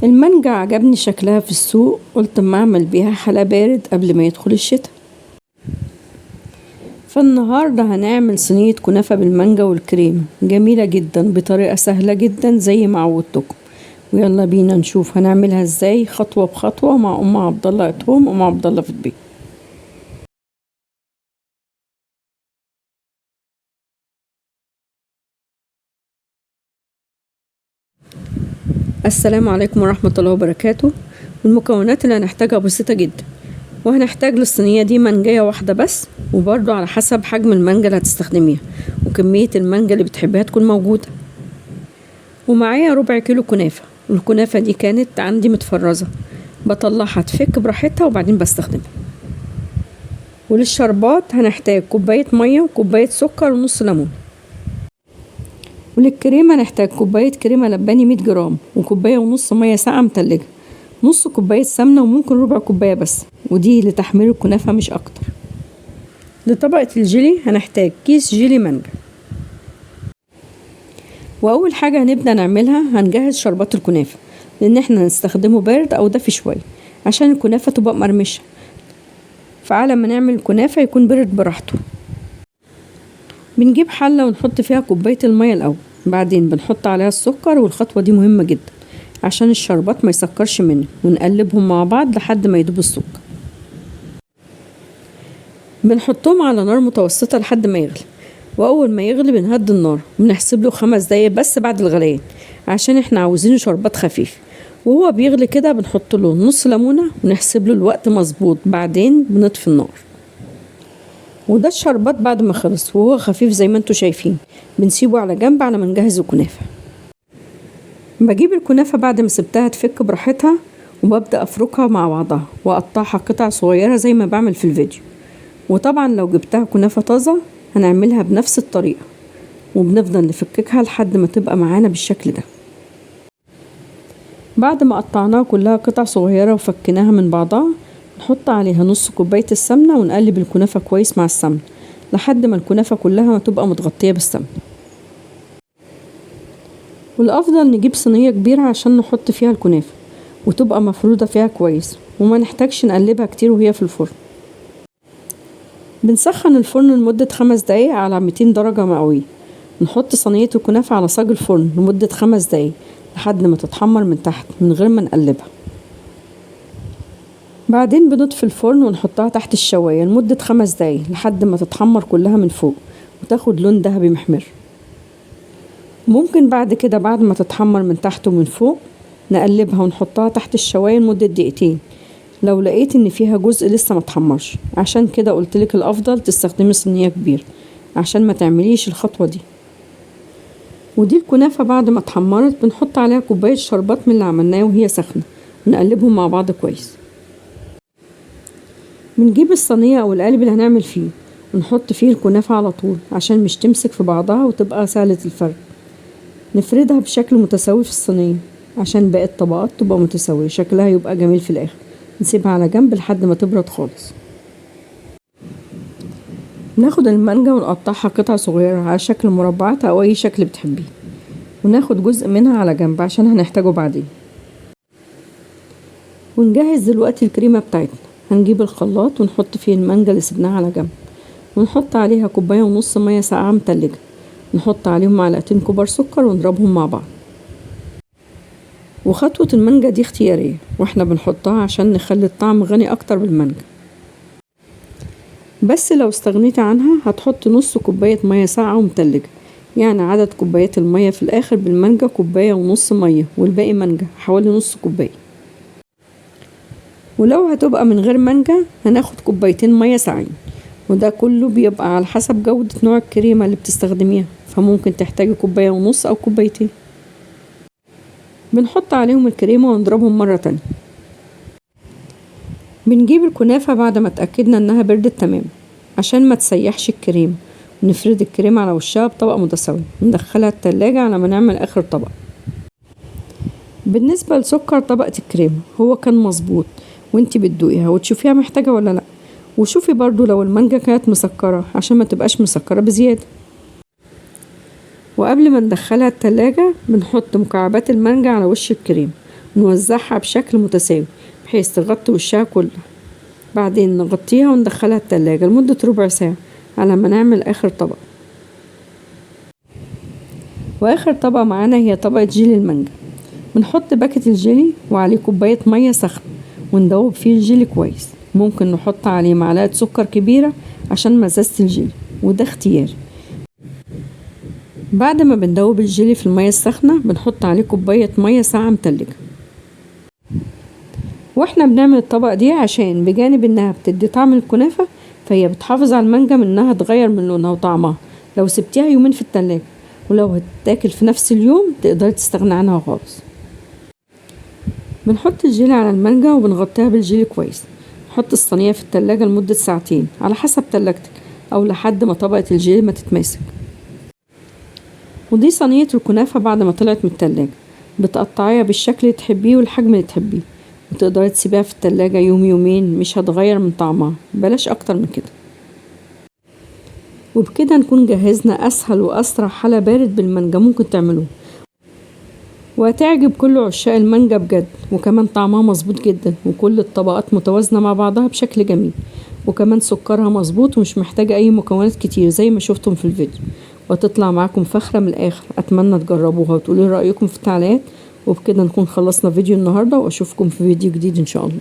المانجا عجبني شكلها في السوق، قلت اما اعمل بيها حلا بارد قبل ما يدخل الشتاء. فالنهاردة هنعمل صينية كنافة بالمانجا والكريمة جميلة جدا بطريقة سهلة جدا زي ما عودتكم. ويلا بينا نشوف هنعملها ازاي خطوة بخطوة مع ام عبد الله اتهم ام عبد الله في البيت. السلام عليكم ورحمة الله وبركاته. المكونات اللي هنحتاجها بسيطة جدا، وهنحتاج للصينية دي مانجاية واحدة بس، وبرضو على حسب حجم المانجا اللي هتستخدميها وكمية المانجا اللي بتحبيها تكون موجودة. ومعايا ربع كيلو كنافة، الكنافة دي كانت عندي متفرزة، بطلعها تفك براحتها وبعدين بستخدمها. وللشربات هنحتاج كوباية مية وكوباية سكر ونص ليمون. وللكريمة نحتاج كوباية كريمة لباني 100 جرام وكوباية ونص مية ساقعة متلجة، نص كوباية سمنة وممكن ربع كوباية بس، ودي لتحمير الكنافة مش أكتر. لطبقة الجيلي هنحتاج كيس جيلي مانجا. وأول حاجة هنبدأ نعملها هنجهز شربات الكنافة، لأن احنا هنستخدمه بارد أو دافي شوية عشان الكنافة تبقى مقرمشة، فعلى ما نعمل الكنافة يكون برد براحته. بنجيب حلة ونحط فيها كوباية المية الأول، بعدين بنحط عليها السكر، والخطوة دي مهمة جدا عشان الشربات ما يسكرش منه، ونقلبهم مع بعض لحد ما يدوب السكر. بنحطهم على نار متوسطة لحد ما يغلي، وأول ما يغلي بنهدي النار وبنحسب له 5 دقايق بس بعد الغليان، عشان احنا عاوزينه شربات خفيف. وهو بيغلي كده بنحط له نص ليمونة ونحسب له الوقت مظبوط، بعدين بنطفي النار. وده الشربات بعد ما خلص وهو خفيف زي ما انتوا شايفين، بنسيبه على جنب على ما نجهز الكنافة. بجيب الكنافة بعد ما سبتها تفك براحتها، وببدأ أفركها مع بعضها وأقطعها قطع صغيرة زي ما بعمل في الفيديو. وطبعا لو جبتها كنافة طازة هنعملها بنفس الطريقة، وبنفضل نفككها لحد ما تبقى معانا بالشكل ده. بعد ما قطعناها كلها قطع صغيرة وفكناها من بعضها، نحط عليها نص كوباية السمنة ونقلب الكنافة كويس مع السمنة لحد ما الكنافة كلها ما تبقى متغطية بالسمنة. والأفضل نجيب صينية كبيرة عشان نحط فيها الكنافة وتبقى مفرودة فيها كويس، وما نحتاجش نقلبها كتير وهي في الفرن. بنسخن الفرن لمدة 5 دقايق على 200 درجة مئوية. نحط صينية الكنافة على صاج الفرن لمدة 5 دقايق لحد ما تتحمر من تحت من غير ما نقلبها. بعدين بنطفي الفرن ونحطها تحت الشواية لمدة 5 دقايق لحد ما تتحمر كلها من فوق وتاخد لون ذهبي محمر. ممكن بعد كده بعد ما تتحمر من تحت ومن فوق نقلبها ونحطها تحت الشواية لمدة 2 دقيقتين لو لقيت ان فيها جزء لسه ما اتحمرش. عشان كده قلتلك الافضل تستخدمي صينية كبيرة عشان ما تعمليش الخطوة دي. ودي الكنافة بعد ما اتحمرت بنحط عليها كوباية شربات من اللي عملناه وهي سخنة ونقلبهم مع بعض كويس. بنجيب الصينية او القالب اللي هنعمل فيه ونحط فيه الكنافة على طول عشان مش تمسك في بعضها وتبقى سهلة الفرد. نفردها بشكل متساوي في الصينية عشان باقي الطبقات تبقى متساوية، شكلها يبقى جميل في الاخر. نسيبها على جنب لحد ما تبرد خالص. ناخد المانجا ونقطعها قطع صغيرة على شكل مربعات او اي شكل بتحبيه، وناخد جزء منها على جنب عشان هنحتاجه بعدين. ونجهز دلوقتي الكريمة بتاعتنا. هنجيب الخلاط ونحط فيه المانجا اللي سبناها على جنب، ونحط عليها كوباية ونص مية ساقعة متلجة، نحط عليهم معلقتين كبار سكر ونضربهم مع بعض. وخطوة المانجا دي اختيارية واحنا بنحطها عشان نخلي الطعم غني اكتر بالمانجا، بس لو استغنيت عنها هتحط نص كوباية مية ساقعة ومتلجة، يعني عدد كوبايات المية في الاخر بالمانجا كوباية ونص مية والباقي مانجا حوالي نص كوباية. ولو هتبقى من غير مانجا هناخد كوبايتين مية ساقعين، وده كله بيبقى على حسب جودة نوع الكريمة اللي بتستخدميها، فممكن تحتاجي كوباية ونص او كوبايتين. بنحط عليهم الكريمة ونضربهم مرة تانية. بنجيب الكنافة بعد ما اتأكدنا انها بردت تمام عشان ما تسيحش الكريمة، ونفرد الكريمة على وشها بطبقة متساوية وندخلها التلاجة على ما نعمل اخر طبقة. بالنسبة لسكر طبقة الكريمة هو كان مظبوط، وانتي بتدوقيها وتشوفيها محتاجة ولا لا، وشوفي برضو لو المانجا كانت مسكرة عشان ما تبقاش مسكرة بزيادة. وقبل ما ندخلها التلاجة بنحط مكعبات المانجا على وش الكريمة نوزعها بشكل متساوي بحيث تغطي وشها كله. بعدين نغطيها وندخلها التلاجة لمدة ربع ساعة على ما نعمل آخر طبق. وآخر طبقة معانا هي طبقة جيلي المانجا. بنحط باكت الجيلي وعليه كوباية مية سخنة وندوب فيه الجيلي كويس. ممكن نحط عليه معلقة سكر كبيرة عشان مزازة الجيلي، وده اختياري. بعد ما بندوب الجيلي في المية السخنة بنحط عليه كوباية مية ساقعة متلجة. واحنا بنعمل الطبق دي عشان بجانب انها بتدي طعم الكنافة، فهي بتحافظ على المانجا من انها تغير من لونها وطعمها لو سبتيها يومين في التلاجة، ولو هتتاكل في نفس اليوم تقدري تستغني عنها خالص. بنحط الجيلي على المانجا وبنغطيها بالجيلي كويس. نحط الصينية في التلاجة لمدة ساعتين على حسب تلاجتك، او لحد ما طبقة الجيلي ما تتماسك. ودي صينية الكنافة بعد ما طلعت من التلاجة. بتقطعيها بالشكل اللي تحبيه والحجم اللي تحبيه، وتقدري تسيبيها في التلاجة يوم يومين مش هتغير من طعمها، بلاش اكتر من كده. وبكده نكون جهزنا اسهل واسرع حلا بارد بالمانجا ممكن تعملوه، وهتعجب كل عشاق المانجا بجد. وكمان طعمها مظبوط جدا، وكل الطبقات متوازنة مع بعضها بشكل جميل، وكمان سكرها مظبوط ومش محتاجة اي مكونات كتير زي ما شفتم في الفيديو، وتطلع معاكم فخرة من الاخر. اتمنى تجربوها وتقولوا رأيكم في التعليقات. وبكده نكون خلصنا فيديو النهاردة، واشوفكم في فيديو جديد ان شاء الله.